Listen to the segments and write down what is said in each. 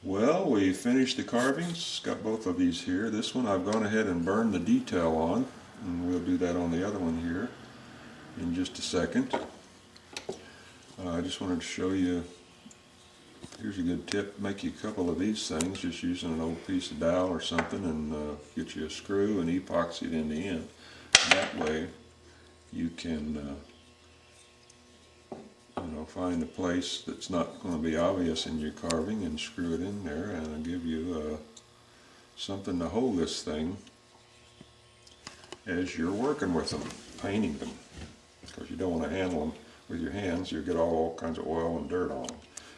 Well, we finished the carvings, got both of these here. This one I've gone ahead and burned the detail on, and we'll do that on the other one here in just a second. I just wanted to show you, here's a good tip, make you a couple of these things just using an old piece of dowel or something, and get you a screw and epoxy it in the end. That way you can find a place that's not going to be obvious in your carving and screw it in there, and it'll give you something to hold this thing as you're working with them, painting them, because you don't want to handle them with your hands. You'll get all kinds of oil and dirt on them.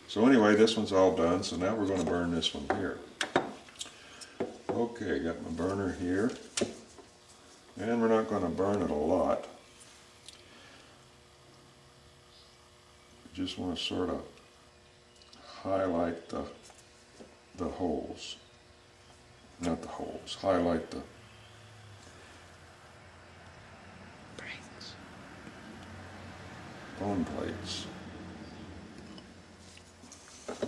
So anyway, this one's all done, so now we're going to burn this one here. Okay, got my burner here, and we're not going to burn it a lot. Just want to sort of highlight the holes, not the holes, highlight the bone plates. Just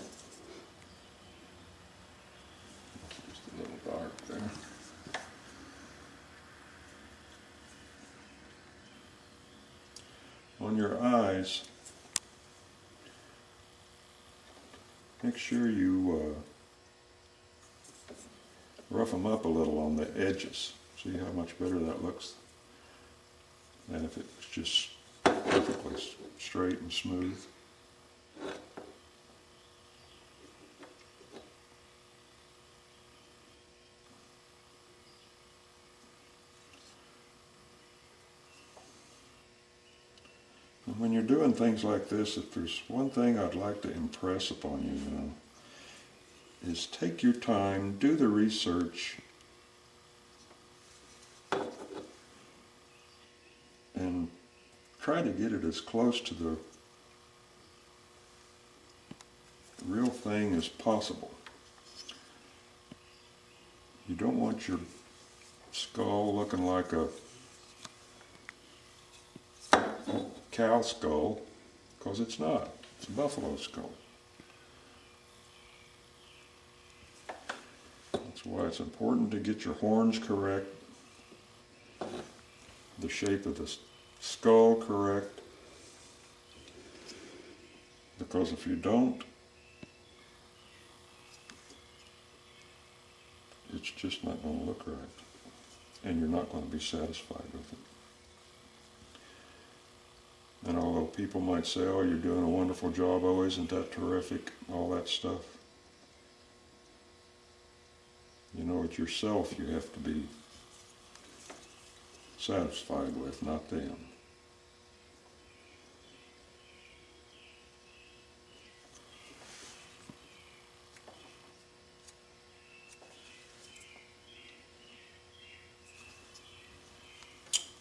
a little dark there. On your eyes, make sure you rough them up a little on the edges. See how much better that looks than if it was just perfectly straight and smooth. And when you're doing things like this, if there's one thing I'd like to impress upon you, is take your time, do the research, and try to get it as close to the real thing as possible. You don't want your skull looking like a cow skull, because it's not. It's a buffalo skull. That's why it's important to get your horns correct, the shape of the skull correct, because if you don't, it's just not going to look right, and you're not going to be satisfied with it. And although people might say, oh, you're doing a wonderful job, oh, isn't that terrific, all that stuff, you know, it's yourself you have to be satisfied with, not them.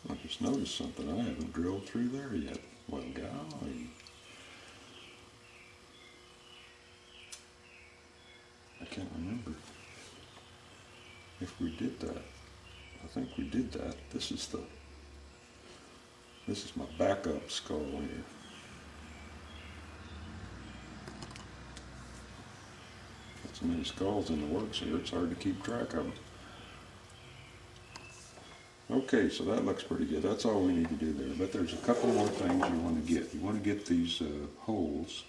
I just noticed something. I haven't drilled through there yet. Well, golly. I can't remember if we did that. I think we did that. This is my backup skull here. Got so many skulls in the works here, it's hard to keep track of them. Okay, so that looks pretty good. That's all we need to do there. But there's a couple more things you want to get. You want to get these holes,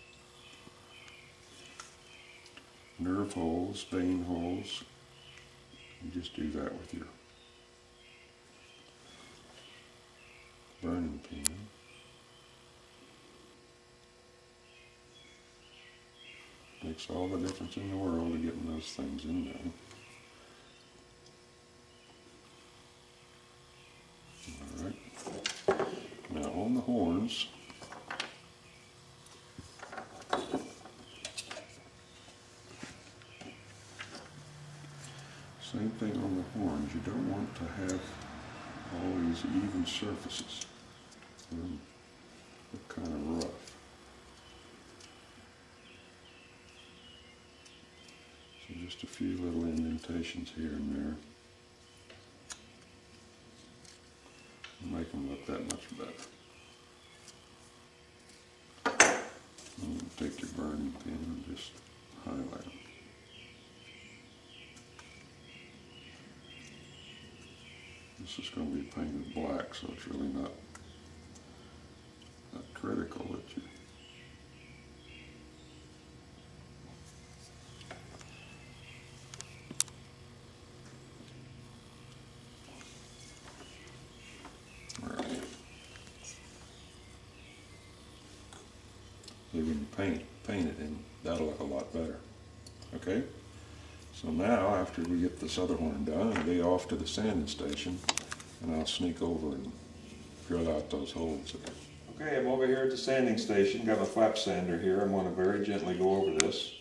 nerve holes, vein holes. You just do that with your burning pin. Makes all the difference in the world of getting those things in there. Alright. Now on the horns, same thing on the horns. You don't want to have all these even surfaces. They're kind of rough. So just a few little indentations here and there. Make them look that much better. And take your burning pin and just highlight them. This is going to be painted black, so it's really not critical that you... Alright. So when you paint it, and that'll look a lot better. Okay? So now, after we get this other horn done, I'll be off to the sanding station, and I'll sneak over and drill out those holes there. Okay, I'm over here at the sanding station, got my flap sander here. I'm going to very gently go over this.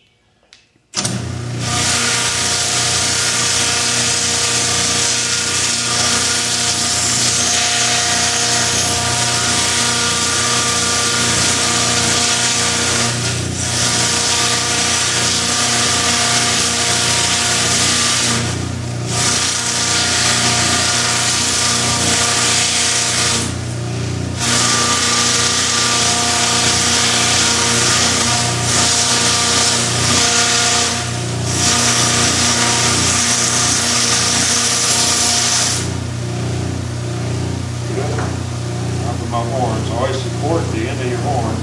My horns, always support the end of your horn.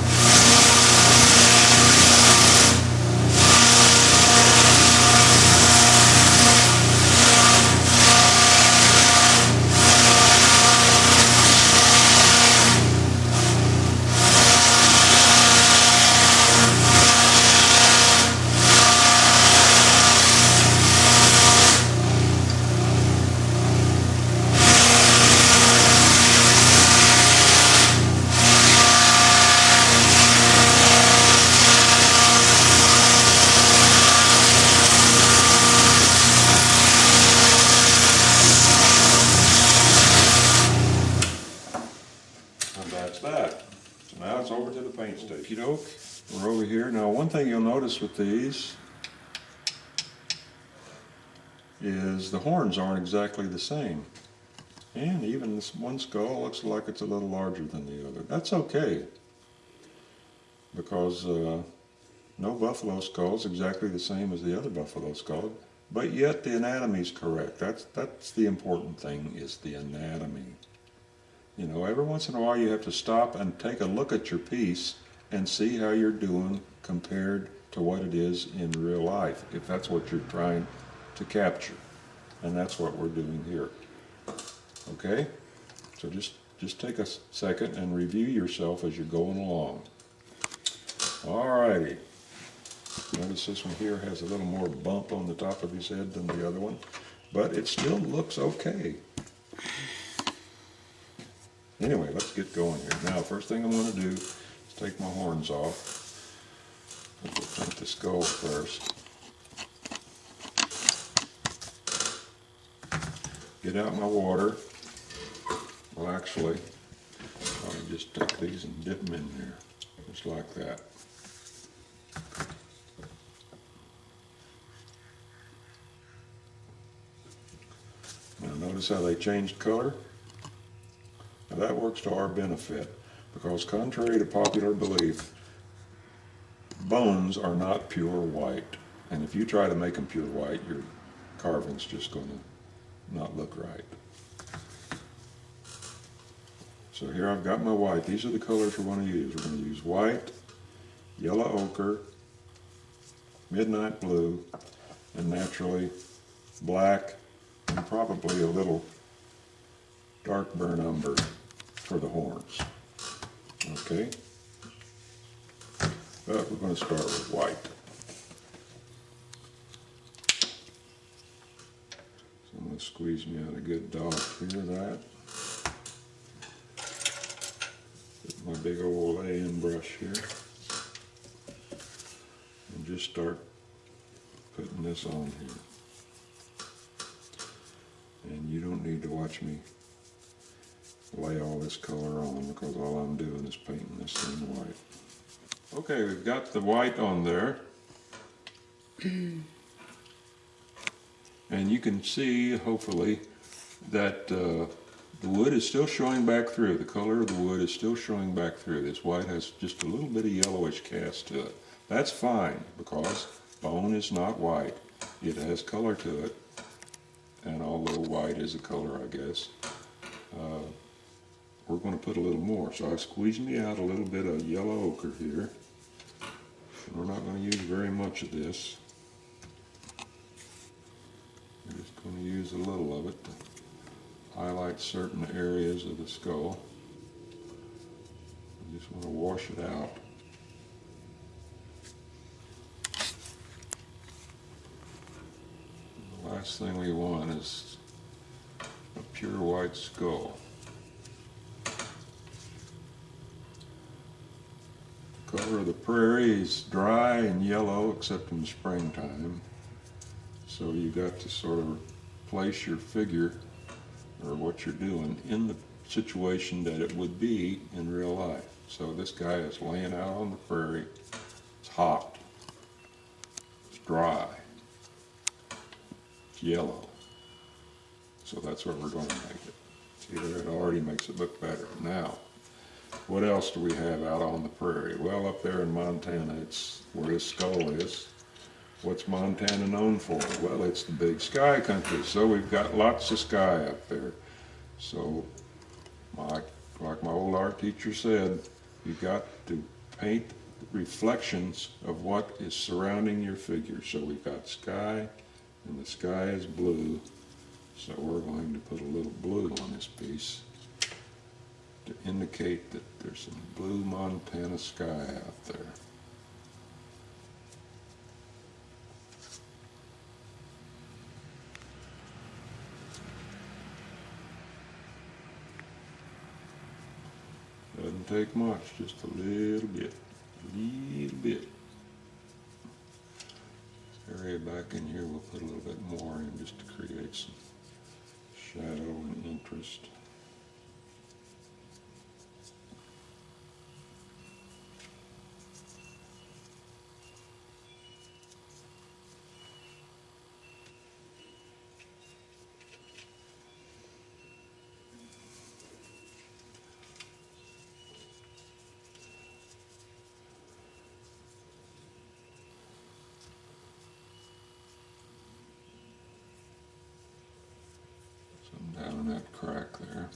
That's that. So now it's over to the paint station. We're over here. Now one thing you'll notice with these is the horns aren't exactly the same. And even this one skull looks like it's a little larger than the other. That's okay, because no buffalo skull is exactly the same as the other buffalo skull, but yet the anatomy is correct. That's the important thing, is the anatomy. You know, every once in a while you have to stop and take a look at your piece and see how you're doing compared to what it is in real life, if that's what you're trying to capture. And that's what we're doing here. Okay? So just take a second and review yourself as you're going along. Alrighty. Notice this one here has a little more bump on the top of his head than the other one, but it still looks okay. Anyway, let's get going here. Now, first thing I'm going to do is take my horns off. We'll paint the skull first. Get out my water. Well, actually, I'll just take these and dip them in there, just like that. Now, notice how they changed color? Now that works to our benefit, because contrary to popular belief, bones are not pure white. And if you try to make them pure white, your carving's just going to not look right. So here I've got my white. These are the colors we're going to use. We're going to use white, yellow ochre, midnight blue, and naturally black, and probably a little dark burnt umber for the horns. Okay? But we're going to start with white. So I'm going to squeeze me out a good dot here of that. Get my big old A-N brush here. And just start putting this on here. And you don't need to watch me lay all this color on, because all I'm doing is painting this thing white. Okay, we've got the white on there. And you can see, hopefully, that the wood is still showing back through. The color of the wood is still showing back through. This white has just a little bit of yellowish cast to it. That's fine, because bone is not white. It has color to it. And although white is a color, I guess, we're going to put a little more. So I've squeezed me out a little bit of yellow ochre here. We're not going to use very much of this. We're just going to use a little of it to highlight certain areas of the skull. I just want to wash it out. The last thing we want is a pure white skull. The color of the prairie is dry and yellow except in the springtime. So you got to sort of place your figure or what you're doing in the situation that it would be in real life. So this guy is laying out on the prairie. It's hot. It's dry. It's yellow. So that's what we're going to make it. See there, it already makes it look better. Now, what else do we have out on the prairie? Well, up there in Montana, it's where his skull is. What's Montana known for? Well, it's the big sky country, so we've got lots of sky up there. So, like my old art teacher said, you've got to paint reflections of what is surrounding your figure. So we've got sky, and the sky is blue. So we're going to put a little blue on this piece to indicate that there's some blue Montana sky out there. Doesn't take much, just a little bit, This area back in here we'll put a little bit more in just to create some shadow and interest. Down in that crack there.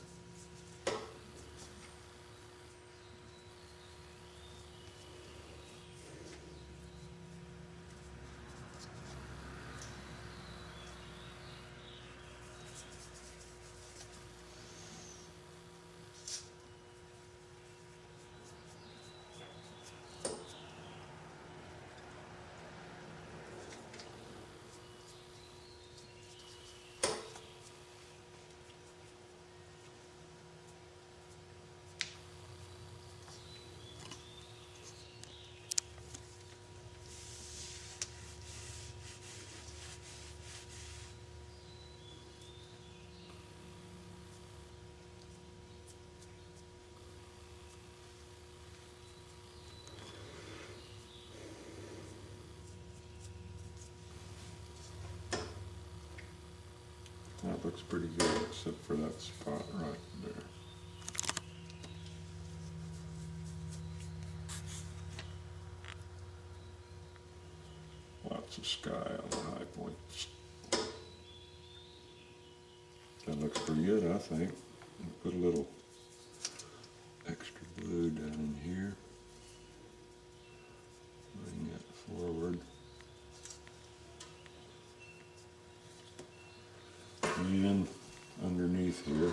That looks pretty good, except for that spot right there. Lots of sky on the high points. That looks pretty good, I think. Put a little extra blue down in here. Bring that forward. And underneath here,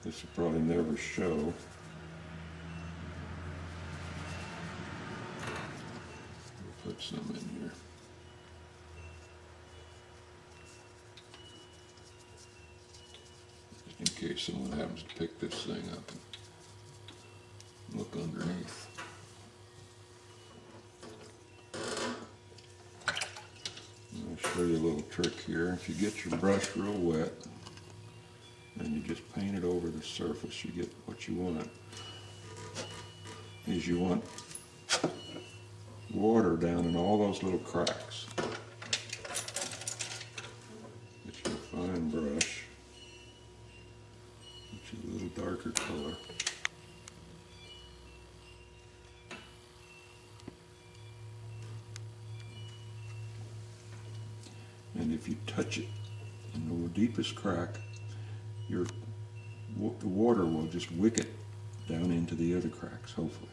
this will probably never show. We'll put some in here. Just in case someone happens to pick this thing up and look underneath. I'll show you a little trick here. If you get your brush real wet, and you just paint it over the surface, you get what you want. Is you want water down in all those little cracks. Get your fine brush, get you a little darker color. And if you touch it in the deepest crack, your the water will just wick it down into the other cracks, hopefully.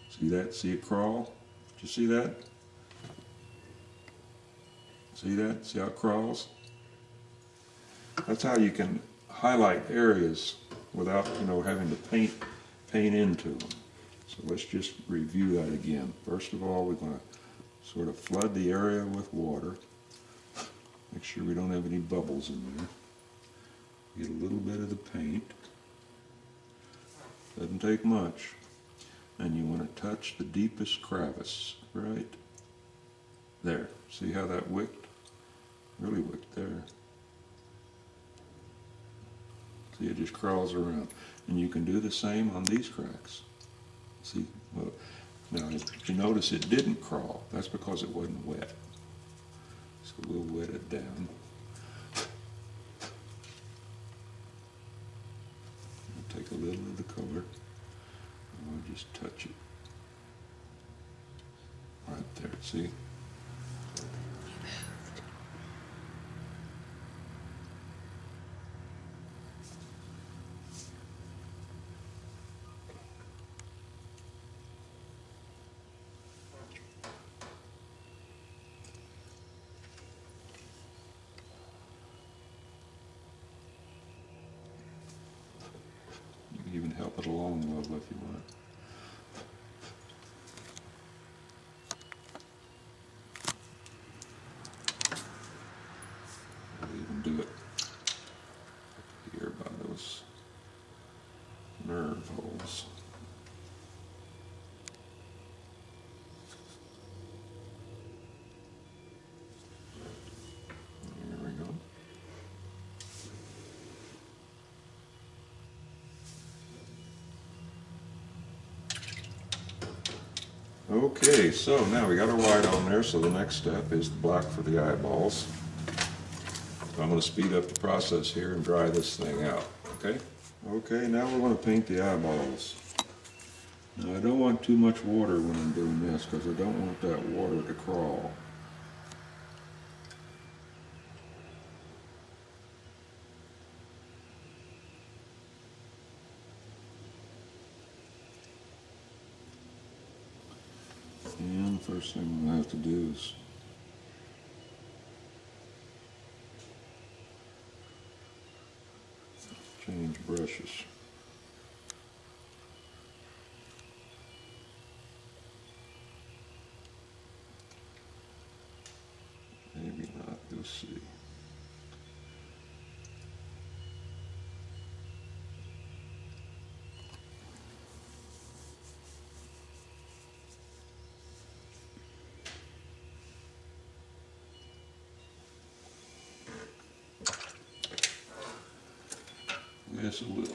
See that? See it crawl? Did you see that? See that? See how it crawls? That's how you can highlight areas without, having to paint into them. So let's just review that again. First of all, we're going to sort of flood the area with water. Make sure we don't have any bubbles in there. Get a little bit of the paint. Doesn't take much. And you want to touch the deepest crevice, right there. See how that wicked? Really wicked there. See, it just crawls around. And you can do the same on these cracks. See, well, now if you notice it didn't crawl, that's because it wasn't wet. So we'll wet it down. We'll take a little of the color and we'll just touch it. Right there, see? Even help it along a little if you want. We'll even do it here by those nerve holes. There we go. Okay, so now we got our white on there, so the next step is the black for the eyeballs. So I'm going to speed up the process here and dry this thing out, okay? Okay, now we're going to paint the eyeballs. Now I don't want too much water when I'm doing this because I don't want that water to crawl. And the first thing I'm going to have to do is change brushes. Maybe not, you'll see. Yes, it will.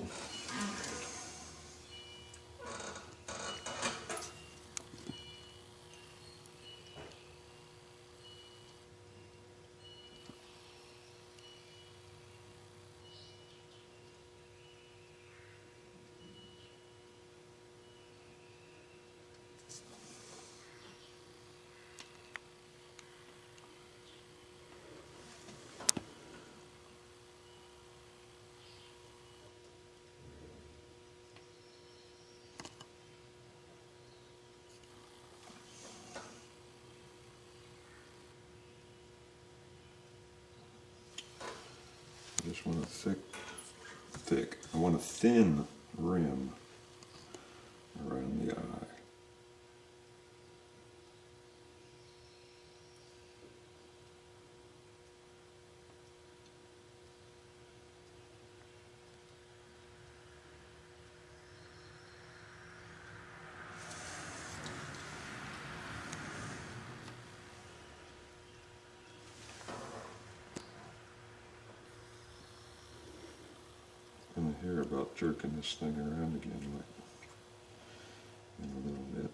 I just want a thick, I want a thin rim around the eye. I'm gonna hear about jerking this thing around again, like in a little bit.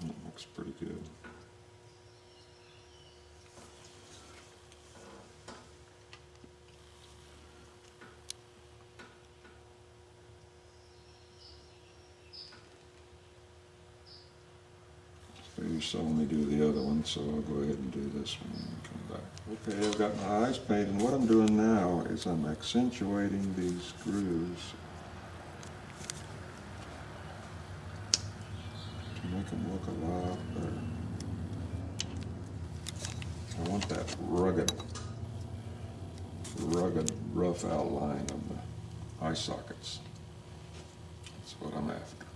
That looks pretty good. you saw me do the other one, so I'll go ahead and do this one and come back. Okay, I've got my eyes painted, and what I'm doing now is I'm accentuating these grooves to make them look a lot better. I want that rugged, rough outline of the eye sockets. That's what I'm after.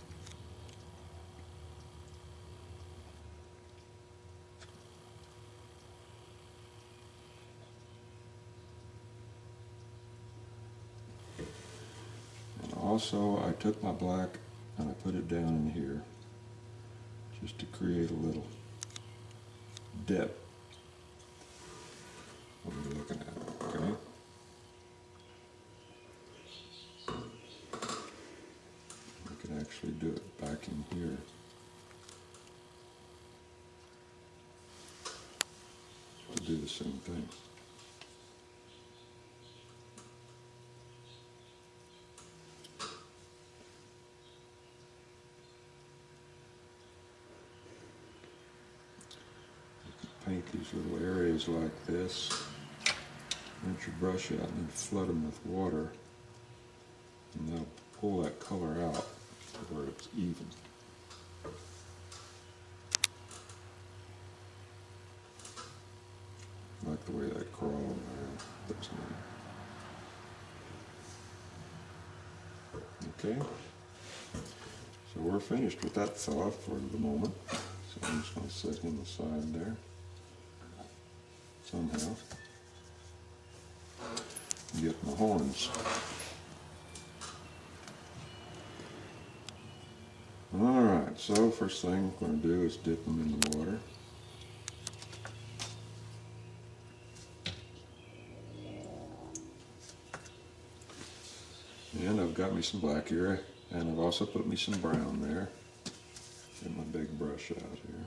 And also, I took my black and I put it down in here just to create a little depth. What are you looking at? Okay. I can actually do it back in here. To do the same thing. Paint these little areas like this. Rinse your brush out and then flood them with water, and that'll pull that color out to where it's even. I like the way that crawl looks nice. Okay, so we're finished with that fella for the moment. So I'm just going to set him aside there somehow. Get my horns. Alright, so first thing I'm going to do is dip them in the water. And I've got me some black here, and I've also put me some brown there. Get my big brush out here.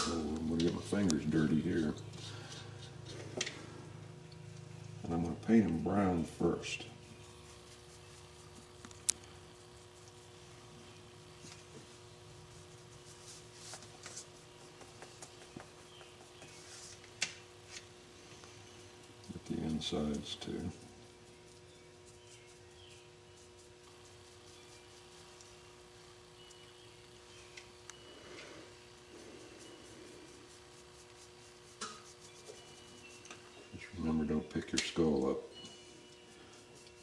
I'm going to get my fingers dirty here. And I'm going to paint them brown first. Get the insides too. Remember, don't pick your skull up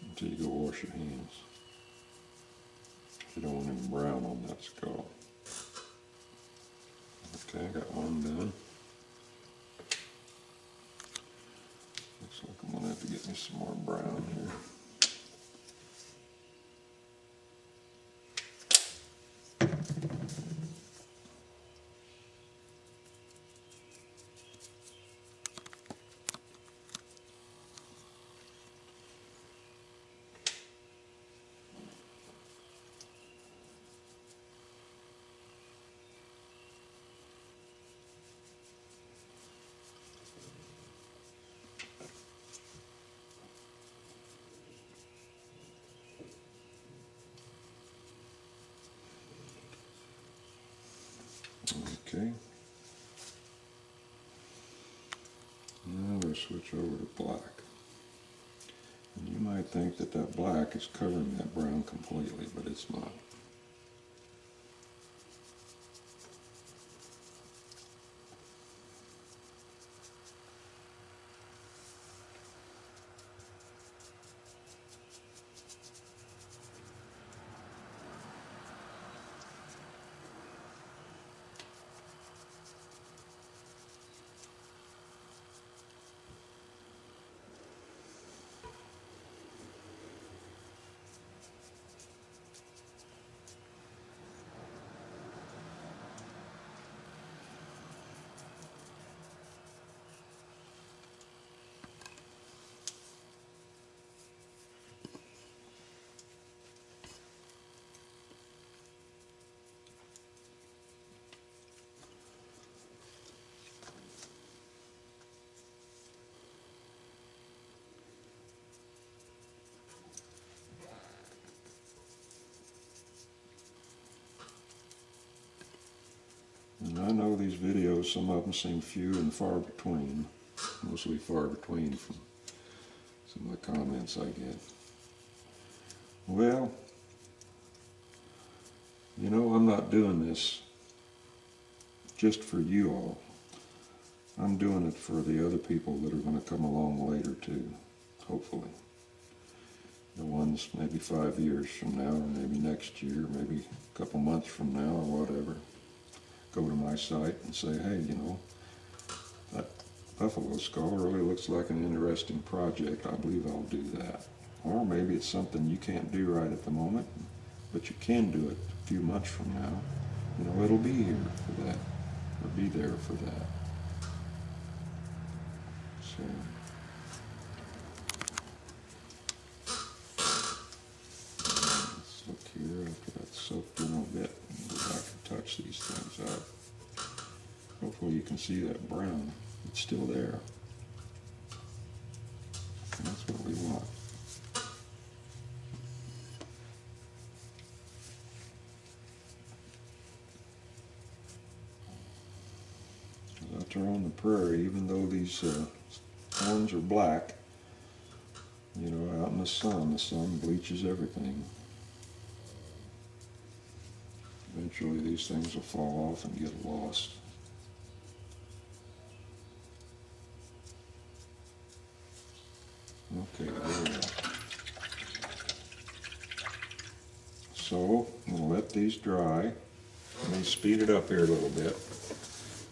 until you go wash your hands. You don't want any brown on that skull. Okay, I got one done. Looks like I'm going to have to get me some more brown here. Okay. Now we'll switch over to black. And you might think that that black is covering that brown completely, but it's not. know these videos, some of them seem few and far between, mostly far between from some of the comments I get. Well, you know, I'm not doing this just for you all. I'm doing it for the other people that are going to come along later too, hopefully. The ones maybe 5 years from now, or maybe next year, maybe a couple months from now, or whatever, go to my site and say, hey, you know, that buffalo skull really looks like an interesting project. I believe I'll do that. Or maybe it's something you can't do right at the moment, but you can do it a few months from now. You know, it'll be here for that, or be there for that. So, let's look here after that's soaked in a little bit. Go back and touch these things up. Hopefully you can see that brown. It's still there. And that's what we want. Out there on the prairie, even though these horns are black, you know, out in the sun bleaches everything. Eventually these things will fall off and get lost. Okay, there we are. So, I'm going to let these dry. Let me speed it up here a little bit.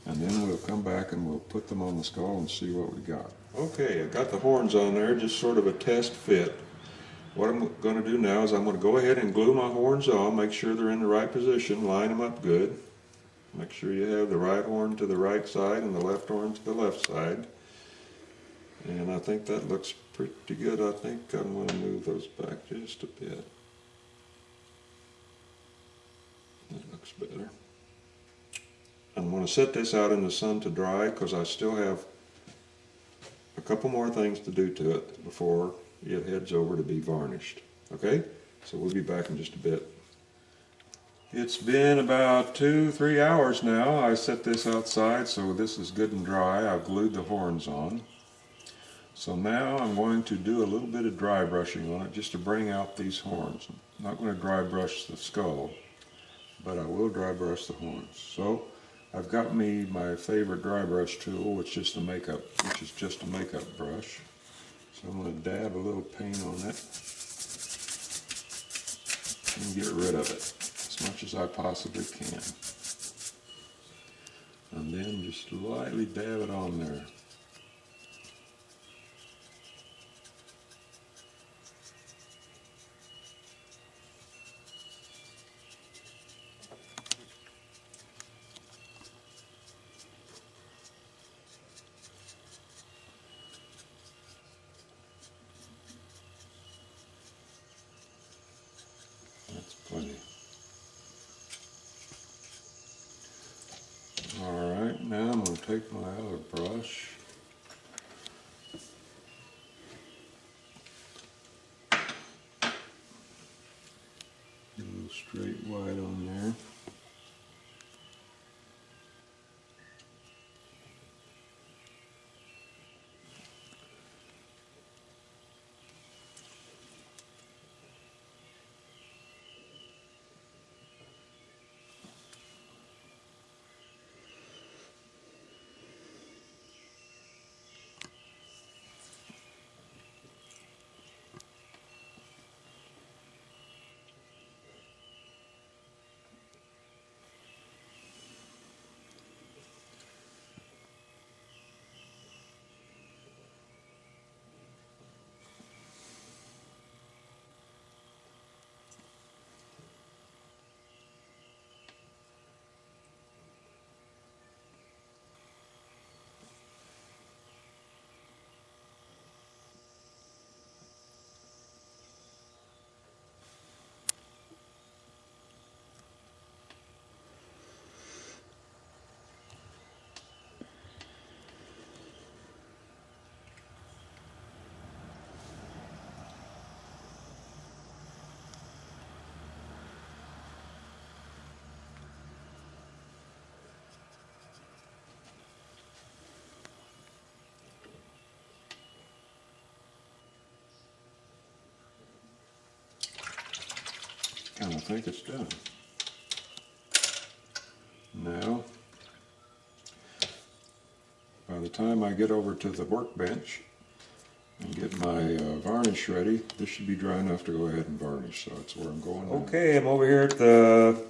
And then we'll come back and we'll put them on the skull and see what we got. Okay, I've got the horns on there, just sort of a test fit. What I'm going to do now is I'm going to go ahead and glue my horns on, make sure they're in the right position, line them up good. Make sure you have the right horn to the right side and the left horn to the left side. And I think that looks pretty good. I think I'm going to move those back just a bit. That looks better. I'm going to set this out in the sun to dry because I still have a couple more things to do to it before it heads over to be varnished. Okay? So we'll be back in just a bit. It's been about 2-3 hours now. I set this outside, so this is good and dry. I've glued the horns on. So now I'm going to do a little bit of dry brushing on it just to bring out these horns. I'm not going to dry brush the skull, but I will dry brush the horns. So I've got me my favorite dry brush tool, which is just a makeup brush. So I'm going to dab a little paint on it and get rid of it as much as I possibly can. And then just lightly dab it on there. That's plenty. Alright, now I'm going to take my other brush. Get a little straight white on there. think it's done. Now, by the time I get over to the workbench and get my varnish ready, this should be dry enough to go ahead and varnish, so that's where I'm going now. Okay, I'm over here at the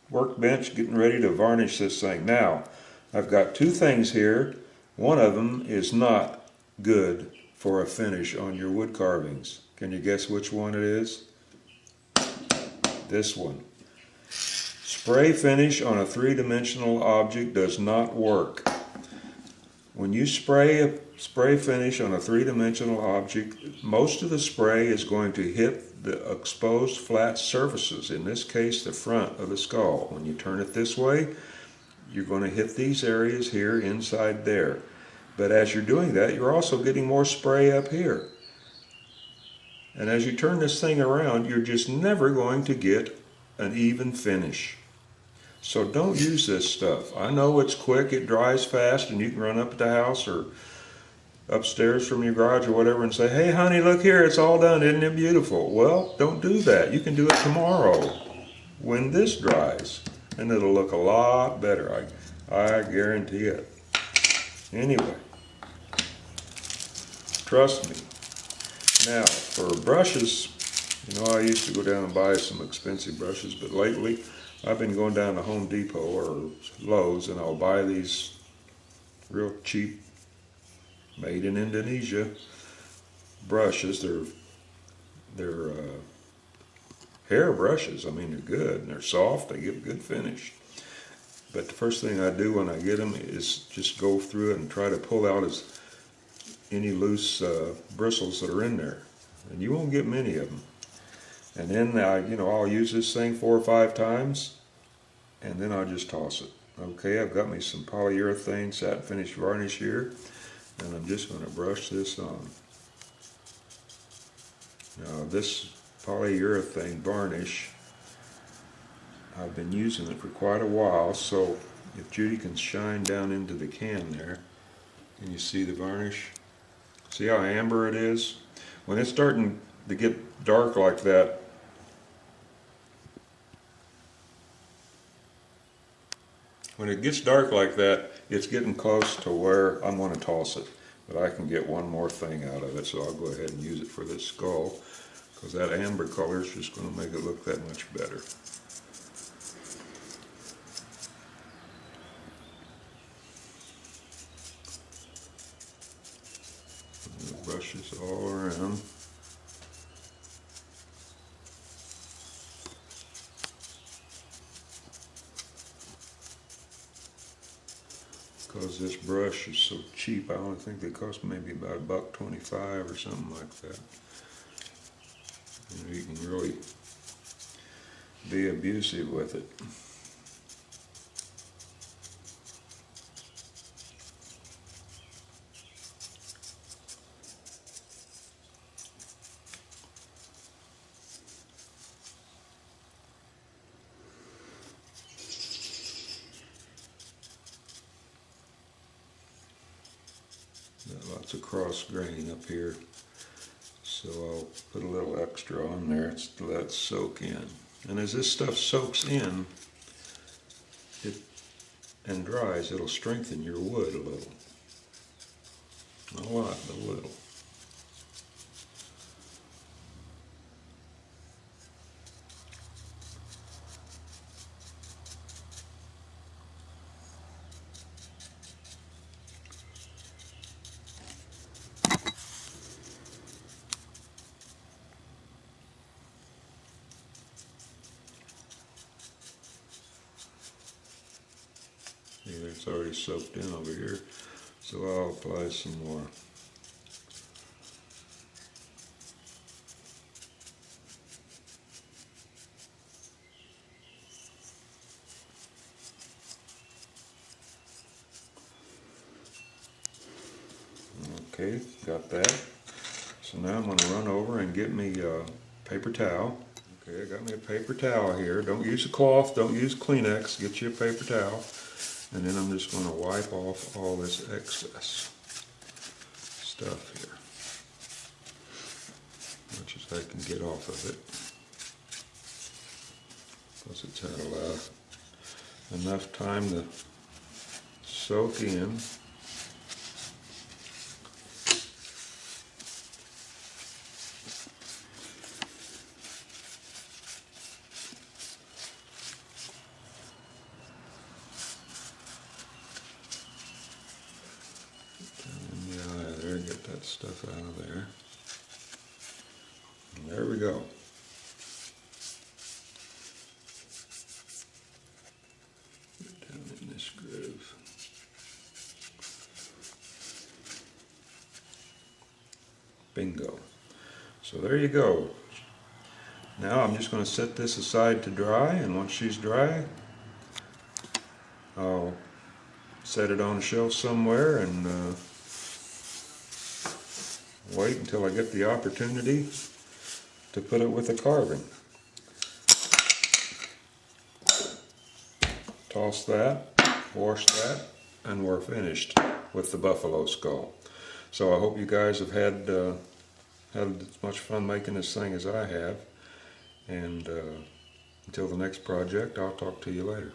workbench getting ready to varnish this thing. Now, I've got two things here. One of them is not good for a finish on your wood carvings. Can you guess which one it is? This one. Spray finish on a three-dimensional object does not work. When you spray finish on a three-dimensional object, most of the spray is going to hit the exposed flat surfaces, in this case the front of the skull. When you turn it this way, you're going to hit these areas here inside there. But as you're doing that, you're also getting more spray up here. And as you turn this thing around, you're just never going to get an even finish. So don't use this stuff. I know it's quick, it dries fast, and you can run up at the house or upstairs from your garage or whatever and say, hey honey, look here, it's all done, isn't it beautiful? Well, don't do that. You can do it tomorrow when this dries, and it'll look a lot better. I guarantee it. Anyway, trust me. Now, for brushes, you know, I used to go down and buy some expensive brushes, but lately I've been going down to Home Depot or Lowe's, and I'll buy these real cheap, made in Indonesia brushes. They're hair brushes. I mean, they're good and they're soft. They give a good finish. But the first thing I do when I get them is just go through it and try to pull out any loose bristles that are in there, and you won't get many of them. And then I'll use this thing 4 or 5 times, and then I'll just toss it. Okay, I've got me some polyurethane satin finish varnish here, and I'm just going to brush this on. Now this polyurethane varnish, I've been using it for quite a while, so if Judy can shine down into the can there, can you see the varnish? See how amber it is? When it's starting to get dark like that, it's getting close to where I'm going to toss it. But I can get one more thing out of it, so I'll go ahead and use it for this skull, because that amber color is just going to make it look that much better. Brush this all around. Because this brush is so cheap, I only think they cost maybe about $1.25 or something like that. You can really be abusive with it. Got lots of cross grain up here, so I'll put a little extra on there to let it soak in. And as this stuff soaks in and dries, it'll strengthen your wood a little. Not a lot, but a little. It's already soaked in over here, so I'll apply some more. Okay, got that. So now I'm going to run over and get me a paper towel. Okay, I got me a paper towel here. Don't use a cloth, don't use Kleenex, get you a paper towel. And then I'm just going to wipe off all this excess stuff here, as much as I can get off of it. Plus it's had enough time to soak in. Get that stuff out of there. And there we go. Down in this groove. Bingo. So there you go. Now I'm just going to set this aside to dry, and once she's dry, I'll set it on a shelf somewhere and wait until I get the opportunity to put it with a carving. Toss that, wash that, and we're finished with the buffalo skull. So I hope you guys have had as much fun making this thing as I have. And until the next project, I'll talk to you later.